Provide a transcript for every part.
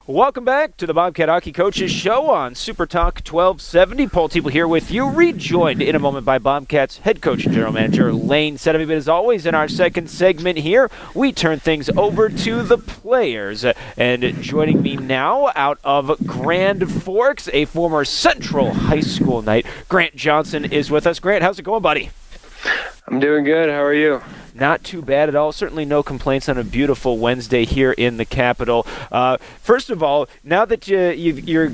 Welcome back to the Bobcat Hockey Coaches Show on SuperTalk 1270. Paul Teeple here with you, rejoined in a moment by Bobcats head coach and general manager Lane Sedemy. But as always, in our second segment here, we turn things over to the players. And joining me now out of Grand Forks, a former Central High School Knight, Grant Johnson is with us. Grant, how's it going, buddy? I'm doing good. How are you? Not too bad at all. Certainly no complaints on a beautiful Wednesday here in the Capital. First of all, now that you're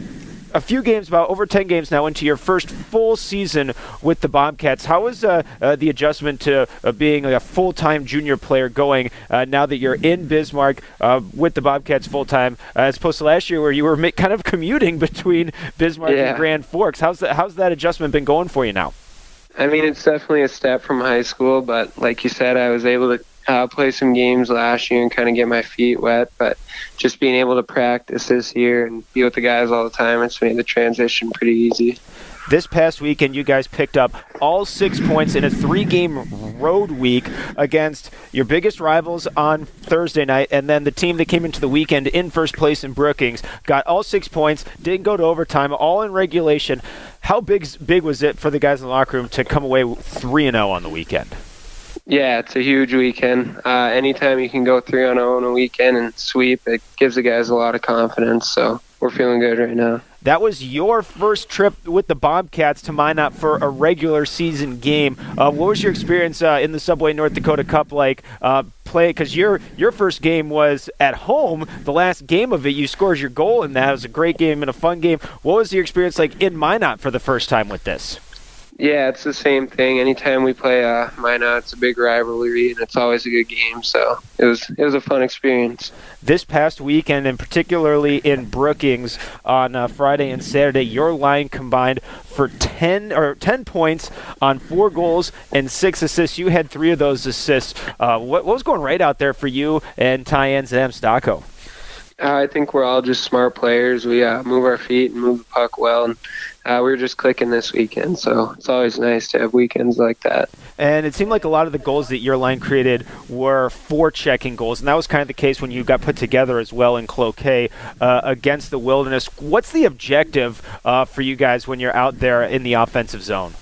a few games, about over 10 games now into your first full season with the Bobcats, how is the adjustment to being a full-time junior player going now that you're in Bismarck with the Bobcats full-time, as opposed to last year where you were kind of commuting between Bismarck and Grand Forks? How's that adjustment been going for you now? I mean, it's definitely a step from high school, but like you said, I was able to play some games last year and kind of get my feet wet, but just being able to practice this year and be with the guys all the time, it's made the transition pretty easy. This past weekend, you guys picked up all 6 points in a 3-game road week against your biggest rivals on Thursday night, and then the team that came into the weekend in first place in Brookings got all 6 points, didn't go to overtime, all in regulation. How big was it for the guys in the locker room to come away 3-0 on the weekend? Yeah, it's a huge weekend. Anytime you can go 3-0 on a weekend and sweep, it gives the guys a lot of confidence, so we're feeling good right now. That was your first trip with the Bobcats to Minot for a regular season game. What was your experience in the Subway North Dakota Cup like play? Because your first game was at home. The last game of it, you scored your goal in that. It was a great game and a fun game. What was your experience like in Minot for the first time with this? Yeah, it's the same thing. Anytime we play Minot, it's a big rivalry, and it's always a good game. So it was a fun experience. This past weekend, and particularly in Brookings on Friday and Saturday, your line combined for 10 points on 4 goals and 6 assists. You had 3 of those assists. What was going right out there for you and Tyans and Amstocco? I think we're all just smart players. We move our feet and move the puck well, and we were just clicking this weekend, so it's always nice to have weekends like that. And it seemed like a lot of the goals that your line created were forechecking goals, and that was kind of the case when you got put together as well in Cloquet against the Wilderness. What's the objective for you guys when you're out there in the offensive zone?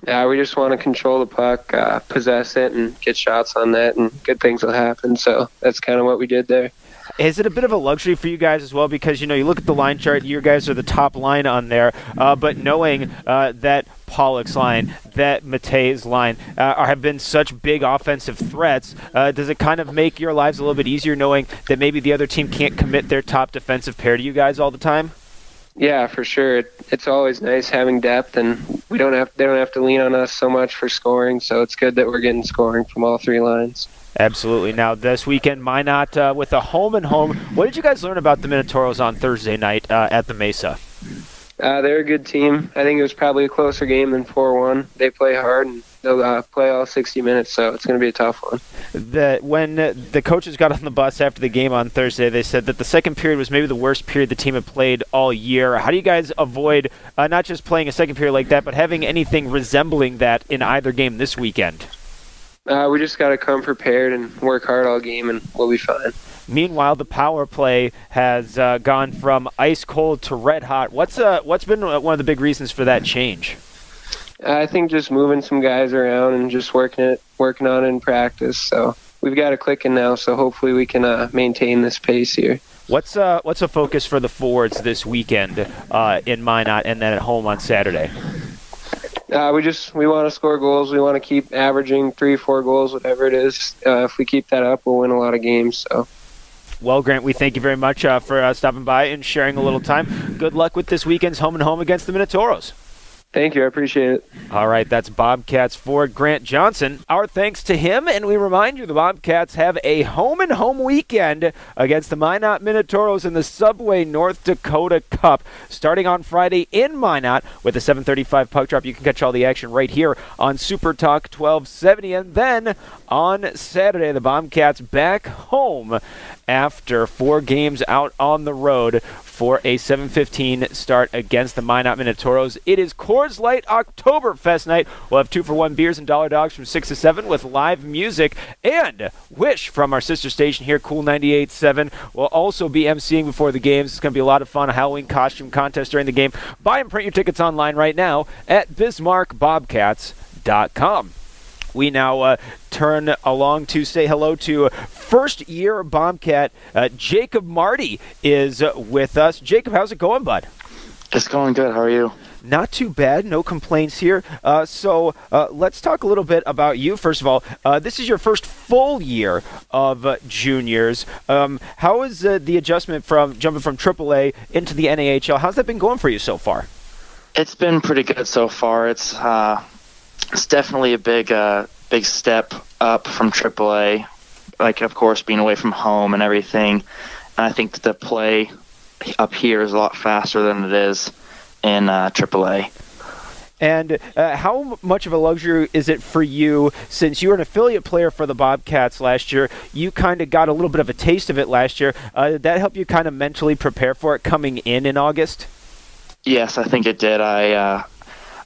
We just want to control the puck, possess it, and get shots on net, and good things will happen, so that's kind of what we did there. Is it a bit of a luxury for you guys as well? Because, you look at the line chart, your guys are the top line on there, but knowing that Pollock's line, that Matei's line have been such big offensive threats, does it kind of make your lives a little bit easier knowing that maybe the other team can't commit their top defensive pair to you guys all the time? Yeah, for sure. It's always nice having depth, and they don't have to lean on us so much for scoring, so it's good that we're getting scoring from all 3 lines. Absolutely. Now, this weekend, Minot with a home-and-home. What did you guys learn about the Minotauros on Thursday night at the Mesa? They're a good team. I think it was probably a closer game than 4-1. They play hard, and they'll play all 60 minutes, so it's going to be a tough one. When the coaches got on the bus after the game on Thursday, they said that the second period was maybe the worst period the team had played all year. How do you guys avoid not just playing a second period like that, but having anything resembling that in either game this weekend? We just got to come prepared and work hard all game, and we'll be fine. Meanwhile, the power play has gone from ice cold to red hot. What's been one of the big reasons for that change? I think just moving some guys around and just working on it in practice. So we've got it clicking now. So hopefully we can maintain this pace here. What's a focus for the forwards this weekend in Minot and then at home on Saturday? We want to score goals. We want to keep averaging 3-4 goals, whatever it is. If we keep that up, we'll win a lot of games. So. Well, Grant, we thank you very much for stopping by and sharing a little time. Good luck with this weekend's home-and-home against the Minotauros. Thank you. I appreciate it. All right, that's Bobcats forward Grant Johnson. Our thanks to him, and we remind you the Bobcats have a home-and-home weekend against the Minot Minotauros in the Subway North Dakota Cup, starting on Friday in Minot with a 7:35 puck drop. You can catch all the action right here on SuperTalk 1270, and then on Saturday, the Bobcats back home after 4 games out on the road for a 7:15 start against the Minot Minotauros. It is Coors Light Oktoberfest night. We'll have 2-for-1 beers and dollar dogs from 6 to 7 with live music. And Wish from our sister station here, Cool 98.7, will also be emceeing before the games. It's going to be a lot of fun, a Halloween costume contest during the game. Buy and print your tickets online right now at bismarckbobcats.com. We now turn along to say hello to first-year Bobcat. Jacob Marti is with us. Jacob, how's it going, bud? It's going good. How are you? Not too bad. No complaints here. So let's talk a little bit about you. First of all, this is your first full year of juniors. How is the adjustment from jumping from AAA into the NAHL? How's that been going for you so far? It's been pretty good so far. It's definitely a big step up from AAA. Like, of course, being away from home and everything. And I think that the play up here is a lot faster than it is in AAA. And how much of a luxury is it for you, since you were an affiliate player for the Bobcats last year? You kind of got a little bit of a taste of it last year. Did that help you kind of mentally prepare for it coming in August? Yes, I think it did. I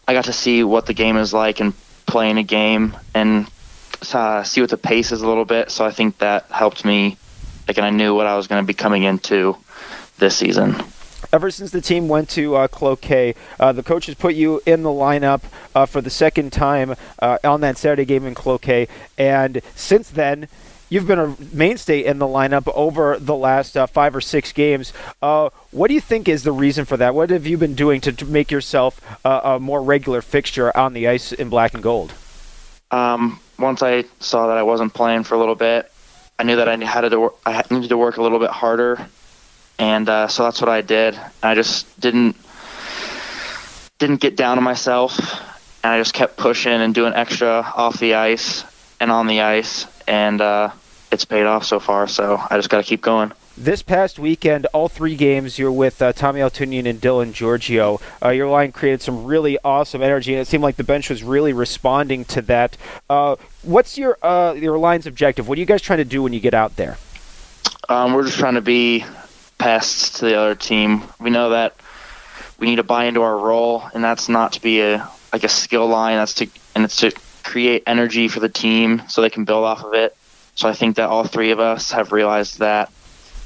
got to see what the game is like and playing a game and see what the pace is a little bit. So I think that helped me. And I knew what I was going to be coming into this season. Ever since the team went to Cloquet, the coaches put you in the lineup for the second time on that Saturday game in Cloquet. And since then, you've been a mainstay in the lineup over the last 5 or 6 games. What do you think is the reason for that? What have you been doing to make yourself a more regular fixture on the ice in black and gold? Once I saw that I wasn't playing for a little bit, I knew that I needed to work a little bit harder. And so that's what I did. I just didn't get down on myself, and I just kept pushing and doing extra off the ice and on the ice, and it's paid off so far, so I just got to keep going. This past weekend, all 3 games, you're with Tommy Altunian and Dylan Giorgio. Your line created some really awesome energy, and it seemed like the bench was really responding to that. What's your line's objective? What are you guys trying to do when you get out there? We're just trying to be pests to the other team. We know that we need to buy into our role, and that's not to be a skill line. It's to create energy for the team so they can build off of it. So I think that all 3 of us have realized that.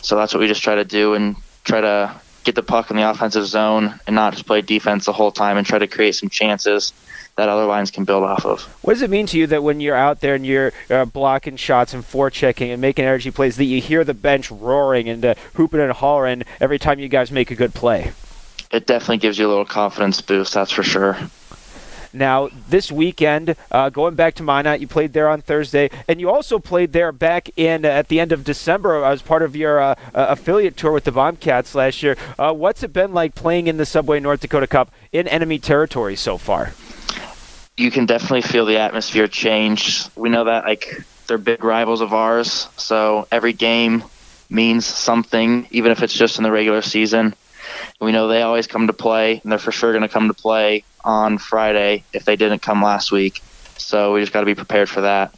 So that's what we just try to do, and try to get the puck in the offensive zone and not just play defense the whole time, and try to create some chances that other lines can build off of. What does it mean to you that when you're out there and you're blocking shots and forechecking and making energy plays, that you hear the bench roaring and hooping and hollering every time you guys make a good play? It definitely gives you a little confidence boost, that's for sure. Now, this weekend, going back to Minot, you played there on Thursday, and you also played there back in at the end of December as part of your affiliate tour with the Bobcats last year. What's it been like playing in the Subway North Dakota Cup in enemy territory so far? You can definitely feel the atmosphere change. We know that they're big rivals of ours, so every game means something, even if it's just in the regular season. We know they always come to play, and they're for sure going to come to play on Friday if they didn't come last week. So we just got to be prepared for that.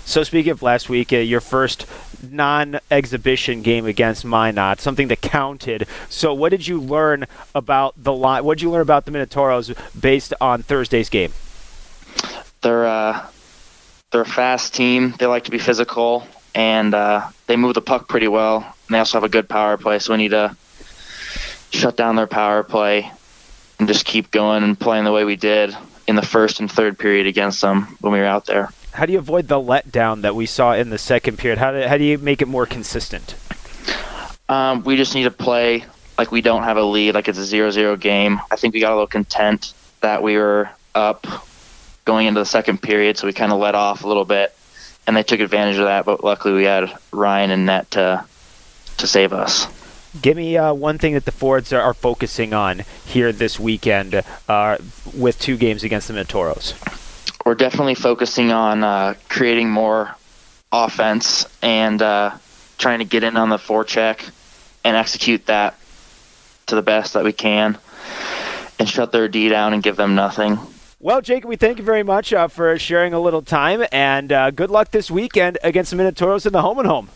So speaking of last week, your first non-exhibition game against Minot, something that counted. So what did you learn about the line? What did you learn about the Minotauros based on Thursday's game? They're a fast team. They like to be physical, and they move the puck pretty well. And they also have a good power play, so we need to shut down their power play and just keep going and playing the way we did in the first and third period against them when we were out there. How do you avoid the letdown that we saw in the second period? How do you make it more consistent? We just need to play like we don't have a lead, like it's a 0-0 game. I think we got a little content that we were up going into the second period, so we kind of let off a little bit, and they took advantage of that, but luckily we had Ryan and net to save us. Give me one thing that the Fords are focusing on here this weekend with 2 games against the Minotauros. We're definitely focusing on creating more offense and trying to get in on the forecheck and execute that to the best that we can and shut their D down and give them nothing. Well, Jacob, we thank you very much for sharing a little time, and good luck this weekend against the Minotauros in the home and home.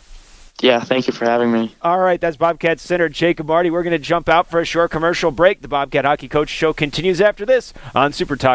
Yeah, thank you for having me. All right, that's Bobcats center Jacob Marti. We're going to jump out for a short commercial break. The Bobcat Hockey Coach Show continues after this on SuperTalk.